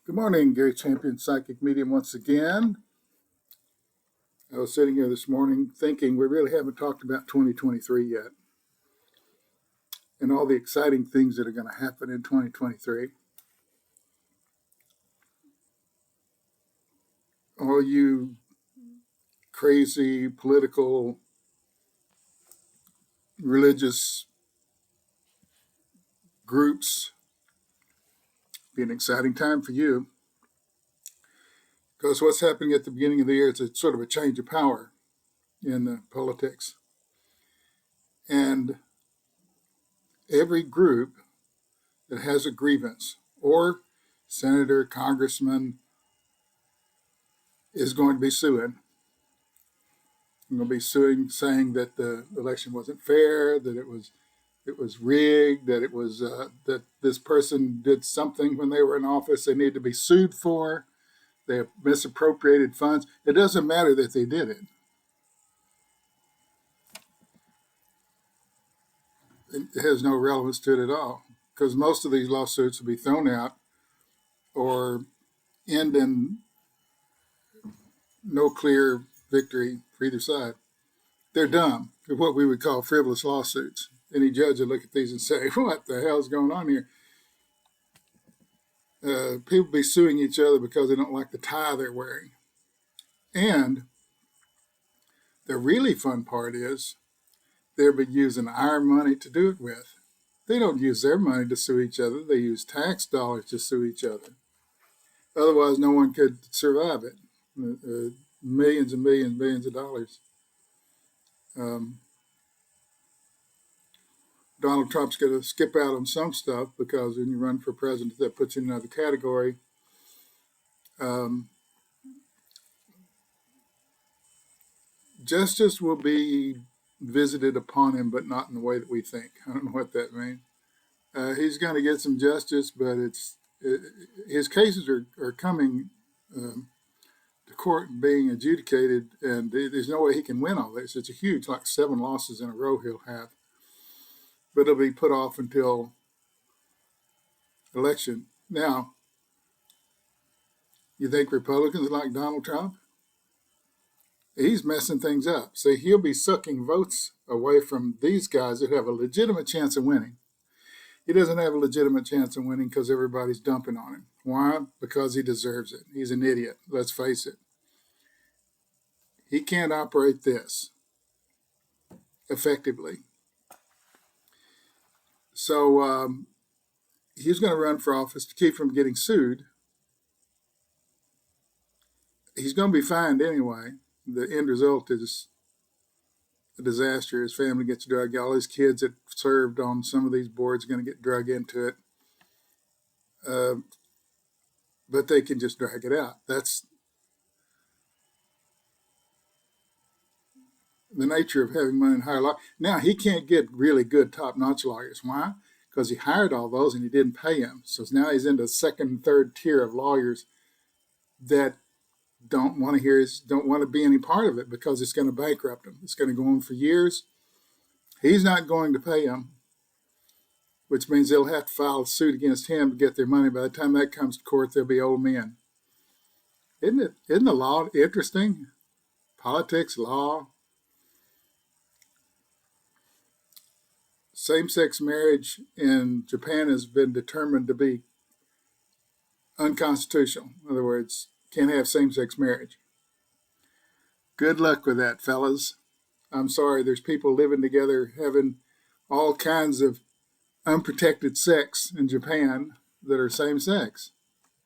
Good morning, Gary Champion, Psychic Medium once again. I was sitting here this morning thinking we really haven't talked about 2023 yet and all the exciting things that are going to happen in 2023. All you crazy political, religious groups, be an exciting time for you because what's happening at the beginning of the year is a sort of a change of power in politics. And every group that has a grievance or senator, congressman is going to be suing. I'm going to be suing, saying that the election wasn't fair, that it was rigged, that it was that this person did something when they were in office they need to be sued for. They have misappropriated funds. It doesn't matter that they did it. It has no relevance to it at all because most of these lawsuits will be thrown out or end in no clear victory for either side. They're dumb. They're what we would call frivolous lawsuits. Any judge would look at these and say, what the hell is going on here? People be suing each other because they don't like the tie they're wearing. And the really fun part is they'll be using our money to do it with. They don't use their money to sue each other. They use tax dollars to sue each other. Otherwise, no one could survive it. Millions and millions and billions of dollars. Donald Trump's going to skip out on some stuff because when you run for president, that puts you in another category. Justice will be visited upon him, but not in the way that we think. I don't know what that means. He's going to get some justice, but his cases are coming to court and being adjudicated, and there's no way he can win all this. It's a huge, like 7 losses in a row he'll have. But it'll be put off until election. Now, you think Republicans like Donald Trump? He's messing things up. See, he'll be sucking votes away from these guys that have a legitimate chance of winning. He doesn't have a legitimate chance of winning because everybody's dumping on him. Why? Because he deserves it. He's an idiot. Let's face it. He can't operate this effectively. So he's going to run for office to keep from getting sued. He's going to be fined anyway. The end result is a disaster. His family gets dragged. All his kids that served on some of these boards are going to get dragged into it. But they can just drag it out. That's the nature of having money and hire law. Now, he can't get really good top-notch lawyers. Why? Because he hired all those and he didn't pay them. So now he's in the second and third tier of lawyers that don't want to be any part of it because it's going to bankrupt him. It's going to go on for years. He's not going to pay them, which means they'll have to file a suit against him to get their money. By the time that comes to court, they'll be old men. Isn't the law interesting? Politics, law. Same-sex marriage in Japan has been determined to be unconstitutional. In other words, can't have same-sex marriage. Good luck with that, fellas. I'm sorry, there's people living together having all kinds of unprotected sex in Japan that are same-sex.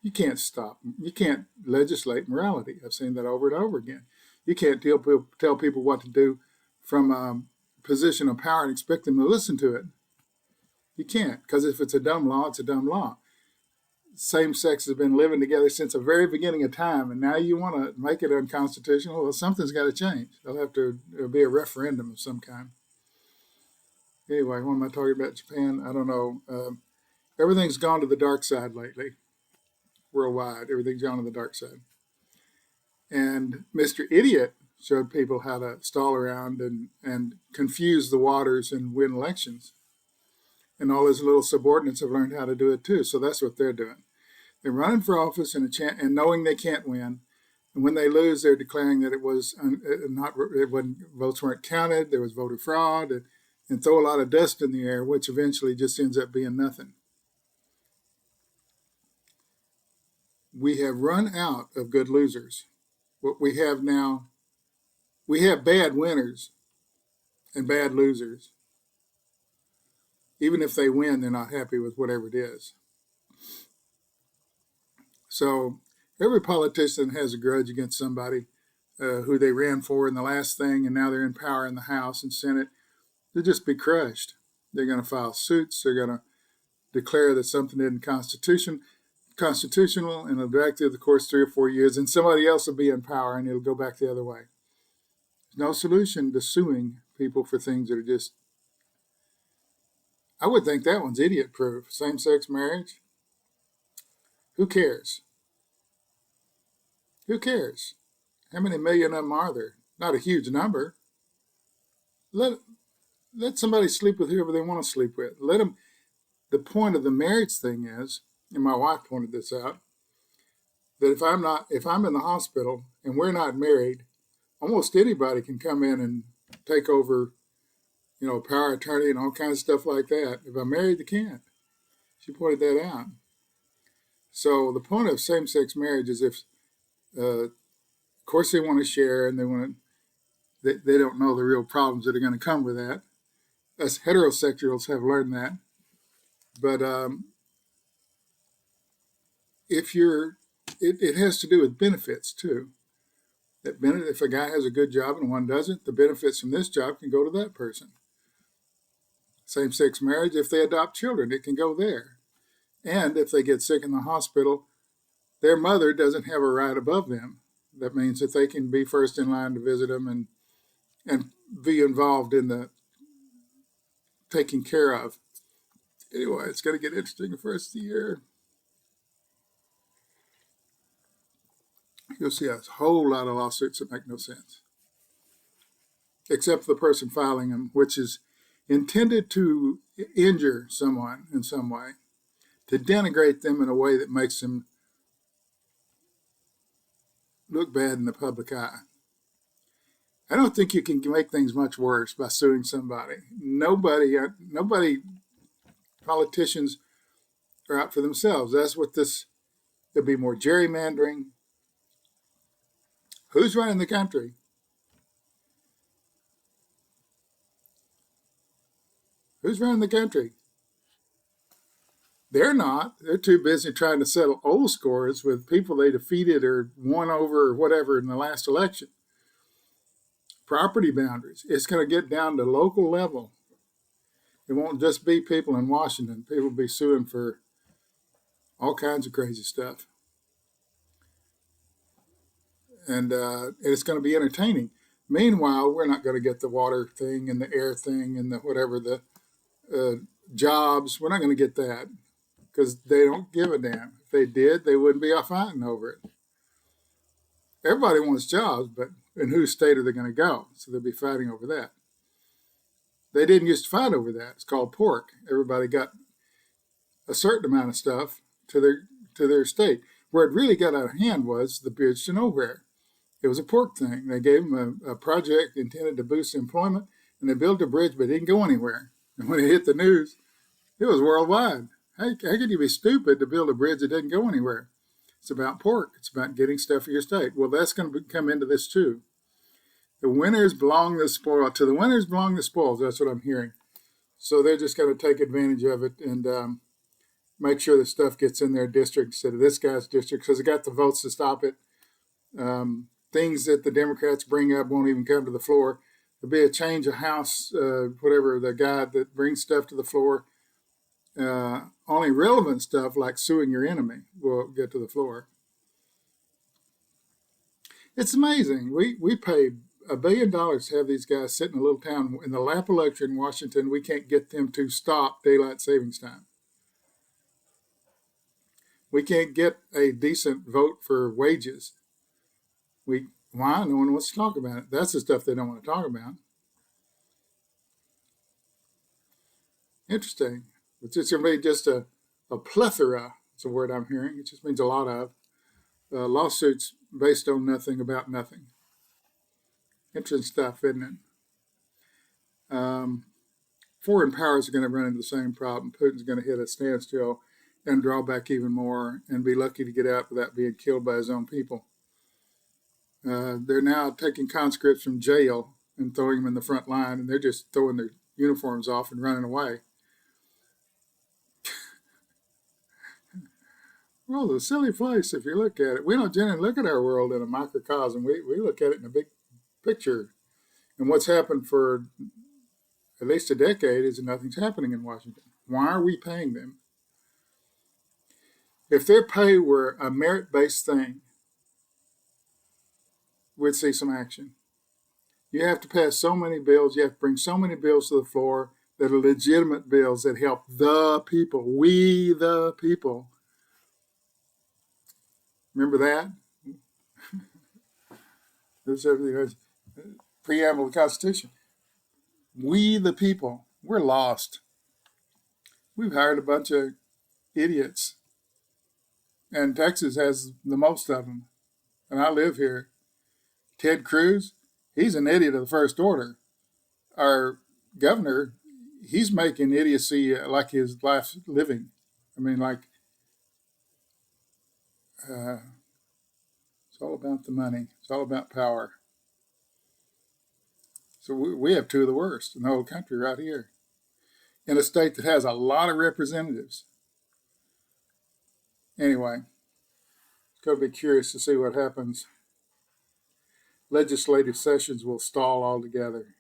You can't stop them. You can't legislate morality. I've seen that over and over again. You can't tell people what to do from a position of power and expect them to listen to it. You can't, because if it's a dumb law, it's a dumb law. Same sex has been living together since the very beginning of time, and now you want to make it unconstitutional? Well, something's got to change. There'll be a referendum of some kind. Anyway, what am I talking about? Japan? I don't know. Everything's gone to the dark side lately. Worldwide, everything's gone to the dark side. And Mr. Idiot showed people how to stall around and confuse the waters and win elections. And all his little subordinates have learned how to do it too. So that's what they're doing. They're running for office and knowing they can't win. And when they lose, they're declaring that it was votes weren't counted, there was voter fraud, and throw a lot of dust in the air, which eventually just ends up being nothing. We have run out of good losers. What we have now, we have bad winners and bad losers. Even if they win, they're not happy with whatever it is. So every politician has a grudge against somebody who they ran for in the last thing, and now they're in power in the House and Senate. They'll just be crushed. They're going to file suits. They're going to declare that something isn't constitutional, and it'll drag through the course 3 or 4 years, and somebody else will be in power, and it'll go back the other way. There's no solution to suing people for things that are just, I would think that one's idiot-proof. Same-sex marriage? Who cares? Who cares? How many million of them are there? Not a huge number. Let somebody sleep with whoever they want to sleep with. Let them. The point of the marriage thing is, and my wife pointed this out, that if I'm in the hospital and we're not married, almost anybody can come in and take over, power of attorney and all kinds of stuff like that. If I'm married, they can't. She pointed that out. So the point of same-sex marriage is if, of course, they want to share and they don't know the real problems that are going to come with that. Us heterosexuals have learned that. But it has to do with benefits too. If a guy has a good job and one doesn't, the benefits from this job can go to that person. Same-sex marriage, if they adopt children, it can go there. And if they get sick in the hospital, their mother doesn't have a right above them. That means that they can be first in line to visit them and be involved in the taking care of. Anyway, it's going to get interesting the first of the year. You'll see a whole lot of lawsuits that make no sense, except for the person filing them, which is intended to injure someone in some way, to denigrate them in a way that makes them look bad in the public eye. I don't think you can make things much worse by suing somebody. Nobody, politicians are out for themselves. That's what there'll be more gerrymandering. Who's running the country? Who's running the country? They're not. They're too busy trying to settle old scores with people they defeated or won over or whatever in the last election. Property boundaries. It's going to get down to local level. It won't just be people in Washington. People will be suing for all kinds of crazy stuff. And it's going to be entertaining. Meanwhile, we're not going to get the water thing and the air thing and the whatever, the jobs. We're not going to get that because they don't give a damn. If they did, they wouldn't be fighting over it. Everybody wants jobs, but in whose state are they going to go? So they'll be fighting over that. They didn't used to fight over that. It's called pork. Everybody got a certain amount of stuff to their state. Where it really got out of hand was the bridge to nowhere. It was a pork thing. They gave them a project intended to boost employment, and they built a bridge, but it didn't go anywhere. And when it hit the news, it was worldwide. How could you be stupid to build a bridge that didn't go anywhere? It's about pork. It's about getting stuff for your state. Well, that's going to come into this too. The winners belong the spoil. To the winners belong the spoils. That's what I'm hearing. So they're just going to take advantage of it and make sure the stuff gets in their district instead of this guy's district because they got the votes to stop it. Things that the Democrats bring up won't even come to the floor. There'll be a change of House, whatever, the guy that brings stuff to the floor. Only relevant stuff like suing your enemy will get to the floor. It's amazing. We paid $1 billion to have these guys sit in a little town in the lap election in Washington. We can't get them to stop daylight savings time. We can't get a decent vote for wages. Why? No one wants to talk about it. That's the stuff they don't want to talk about. Interesting. It's just going to be just a plethora It's a word I'm hearing. It just means a lot of. Lawsuits based on nothing about nothing. Interesting stuff, isn't it? Foreign powers are going to run into the same problem. Putin's going to hit a standstill and draw back even more and be lucky to get out without being killed by his own people. They're now taking conscripts from jail and throwing them in the front line, and they're just throwing their uniforms off and running away. Well, it's a silly place if you look at it. We don't generally look at our world in a microcosm. We look at it in a big picture. And what's happened for at least a decade is that nothing's happening in Washington. Why are we paying them? If their pay were a merit-based thing, we'd see some action. You have to pass so many bills, you have to bring so many bills to the floor that are legitimate bills that help the people, we the people. Remember that? This is preamble of the Constitution. We the people, we're lost. We've hired a bunch of idiots. And Texas has the most of them. And I live here. Ted Cruz, he's an idiot of the first order. Our governor, he's making idiocy like his life's living. I mean, like, it's all about the money. It's all about power. So we have two of the worst in the whole country right here, in a state that has a lot of representatives. Anyway, it's going to be curious to see what happens. Legislative sessions will stall altogether.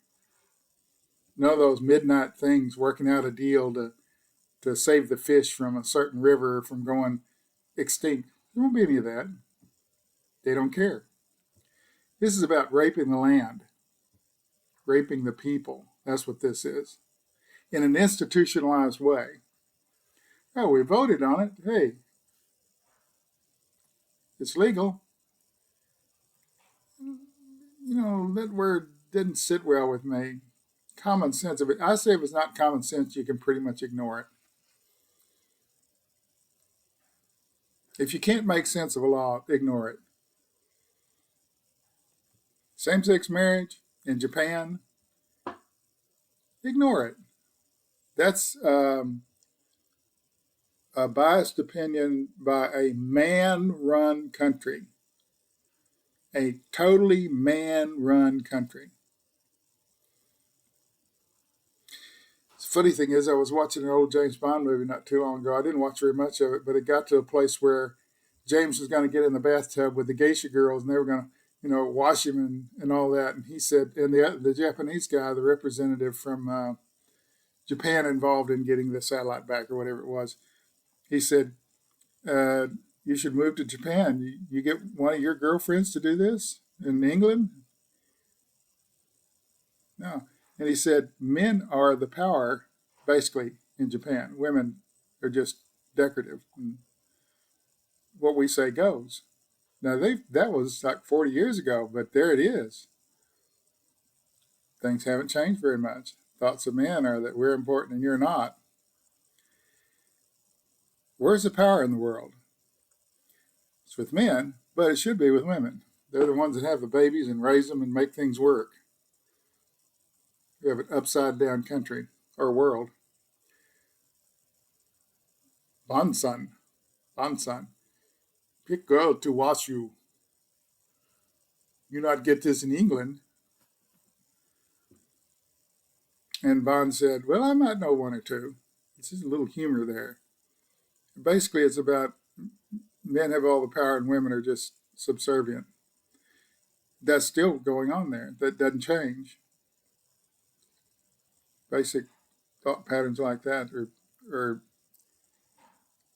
None of those midnight things working out a deal to save the fish from a certain river from going extinct. There won't be any of that. They don't care. This is about raping the land, raping the people. That's what this is, in an institutionalized way. Oh, we voted on it. Hey, it's legal. You know, that word didn't sit well with me. Common sense of it. I say if it's not common sense, you can pretty much ignore it. If you can't make sense of a law, ignore it. Same-sex marriage in Japan, ignore it. That's a biased opinion by a man-run country. A totally man-run country. The funny thing is, I was watching an old James Bond movie not too long ago. I didn't watch very much of it, but it got to a place where James was going to get in the bathtub with the geisha girls, and they were going to, wash him and all that. And he said, and the Japanese guy, the representative from Japan involved in getting the satellite back or whatever it was, he said, you should move to Japan. You get one of your girlfriends to do this in England? No. And he said, men are the power, basically, in Japan. Women are just decorative. And what we say goes. Now, that was like 40 years ago, but there it is. Things haven't changed very much. Thoughts of men are that we're important and you're not. Where's the power in the world? It's with men, but it should be with women. They're the ones that have the babies and raise them and make things work. We have an upside-down country, or world. Bansan. Pick girl to wash you. You not get this in England. And Bond said, well, I might know one or two. It's just a little humor there. Basically, it's about men have all the power and women are just subservient. That's still going on there. That doesn't change. Basic thought patterns like that are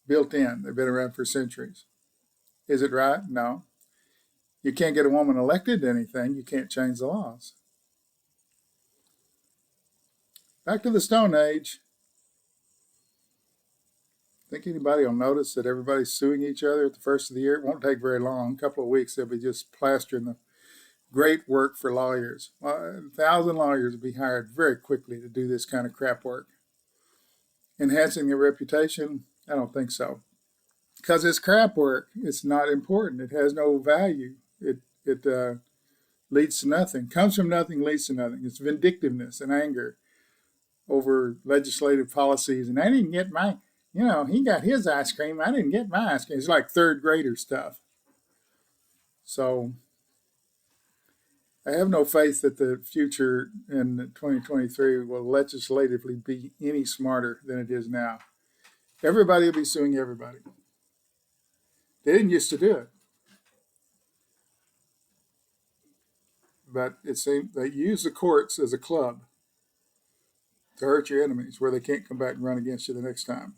built in. They've been around for centuries. Is it right? No. You can't get a woman elected to anything. You can't change the laws. Back to the Stone Age. Think anybody will notice that everybody's suing each other at the first of the year? It won't take very long. A couple of weeks, they'll be just plastering the great work for lawyers. 1,000 lawyers will be hired very quickly to do this kind of crap work. Enhancing their reputation? I don't think so. because it's crap work. It's not important. It has no value. It leads to nothing. Comes from nothing, leads to nothing. It's vindictiveness and anger over legislative policies. And I didn't get my, he got his ice cream. I didn't get my ice cream. It's like third grader stuff. So I have no faith that the future in 2023 will legislatively be any smarter than it is now. Everybody will be suing everybody. They didn't used to do it. But it seems they use the courts as a club to hurt your enemies where they can't come back and run against you the next time.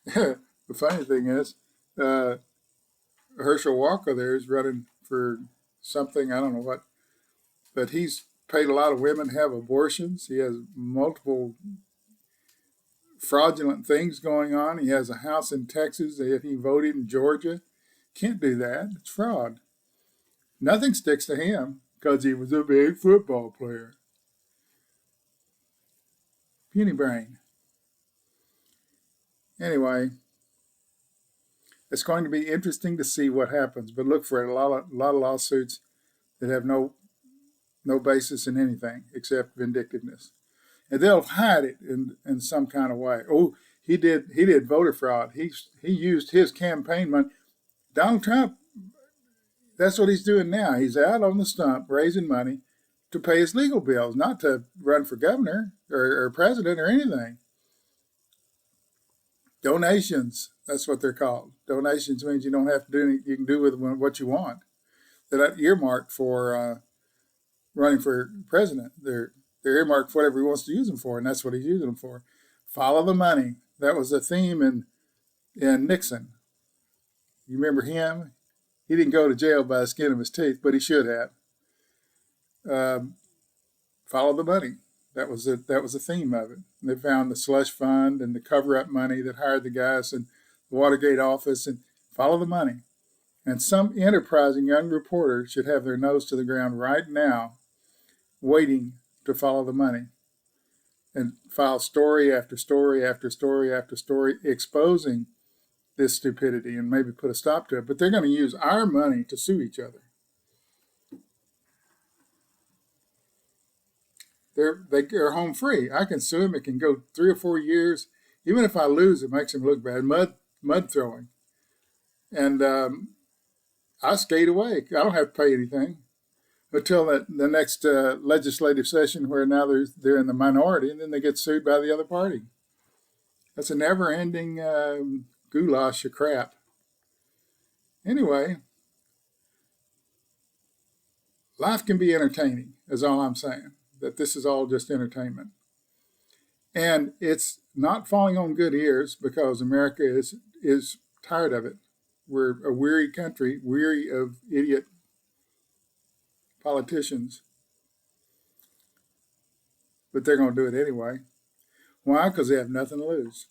The funny thing is, Herschel Walker there is running for something, I don't know what, but he's paid a lot of women to have abortions. He has multiple fraudulent things going on. He has a house in Texas. He voted in Georgia. Can't do that. It's fraud. Nothing sticks to him because he was a big football player. Puny brain. Anyway, it's going to be interesting to see what happens, but look for it. A lot of lawsuits that have no basis in anything except vindictiveness. And they'll hide it in some kind of way. Oh, he did voter fraud. He used his campaign money. Donald Trump, that's what he's doing now. He's out on the stump raising money to pay his legal bills, not to run for governor or president or anything. Donations, that's what they're called. Donations means you don't have to do anything. You can do with what you want. They're earmarked for running for president. They're earmarked for whatever he wants to use them for, and that's what he's using them for. Follow the money. That was the theme in Nixon. You remember him? He didn't go to jail by the skin of his teeth, but he should have. Follow the money. That was the theme of it. And they found the slush fund and the cover-up money that hired the guys in the Watergate office, and follow the money. And some enterprising young reporter should have their nose to the ground right now, waiting to follow the money and file story after story after story after story exposing this stupidity and maybe put a stop to it. But they're going to use our money to sue each other. They're home free. I can sue him. It can go 3 or 4 years. Even if I lose, it makes him look bad. Mud throwing. And I skate away. I don't have to pay anything until the next legislative session where now they're in the minority, and then they get sued by the other party. That's a never-ending goulash of crap. Anyway, life can be entertaining, is all I'm saying. That this is all just entertainment. And it's not falling on good ears because America is tired of it. We're a weary country, weary of idiot politicians. But they're going to do it anyway. Why? Because they have nothing to lose.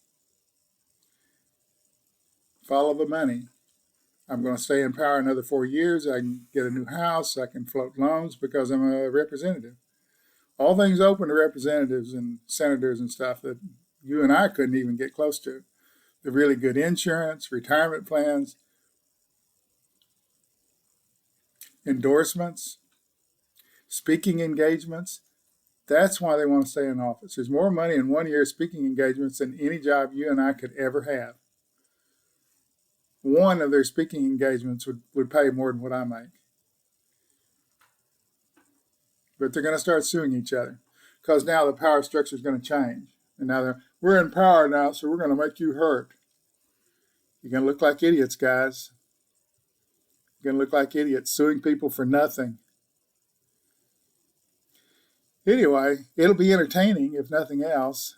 Follow the money. I'm going to stay in power another 4 years. I can get a new house. I can float loans because I'm a representative. All things open to representatives and senators and stuff that you and I couldn't even get close to. The really good insurance, retirement plans, endorsements, speaking engagements. That's why they want to stay in office. There's more money in 1 year speaking engagements than any job you and I could ever have. One of their speaking engagements would pay more than what I make. But they're going to start suing each other because now the power structure is going to change. And now we're in power now, so we're going to make you hurt. You're going to look like idiots, guys. You're going to look like idiots suing people for nothing. Anyway, it'll be entertaining if nothing else.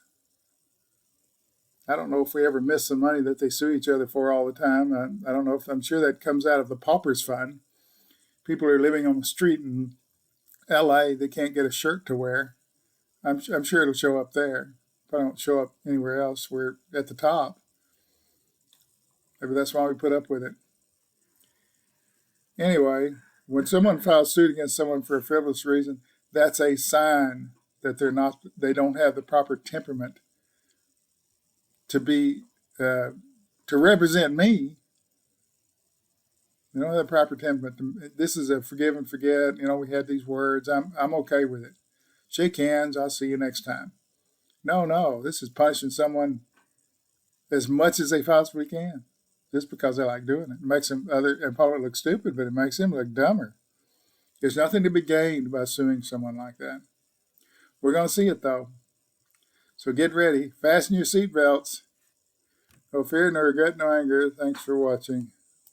I don't know if we ever miss the money that they sue each other for all the time. I don't know if I'm sure that comes out of the Paupers Fund. People are living on the street in LA, they can't get a shirt to wear. I'm sure it'll show up there. If I don't show up anywhere else, we're at the top. Maybe that's why we put up with it. Anyway, when someone files suit against someone for a frivolous reason, that's a sign that they don't have the proper temperament to be to represent me. You know, the proper temperament. This is a forgive and forget. You know, we had these words. I'm okay with it. Shake hands. I'll see you next time. No. This is punishing someone as much as they possibly can, just because they like doing it. It makes them other opponent look stupid, but it makes them look dumber. There's nothing to be gained by suing someone like that. We're going to see it though. So get ready. Fasten your seatbelts. No fear, no regret, no anger. Thanks for watching.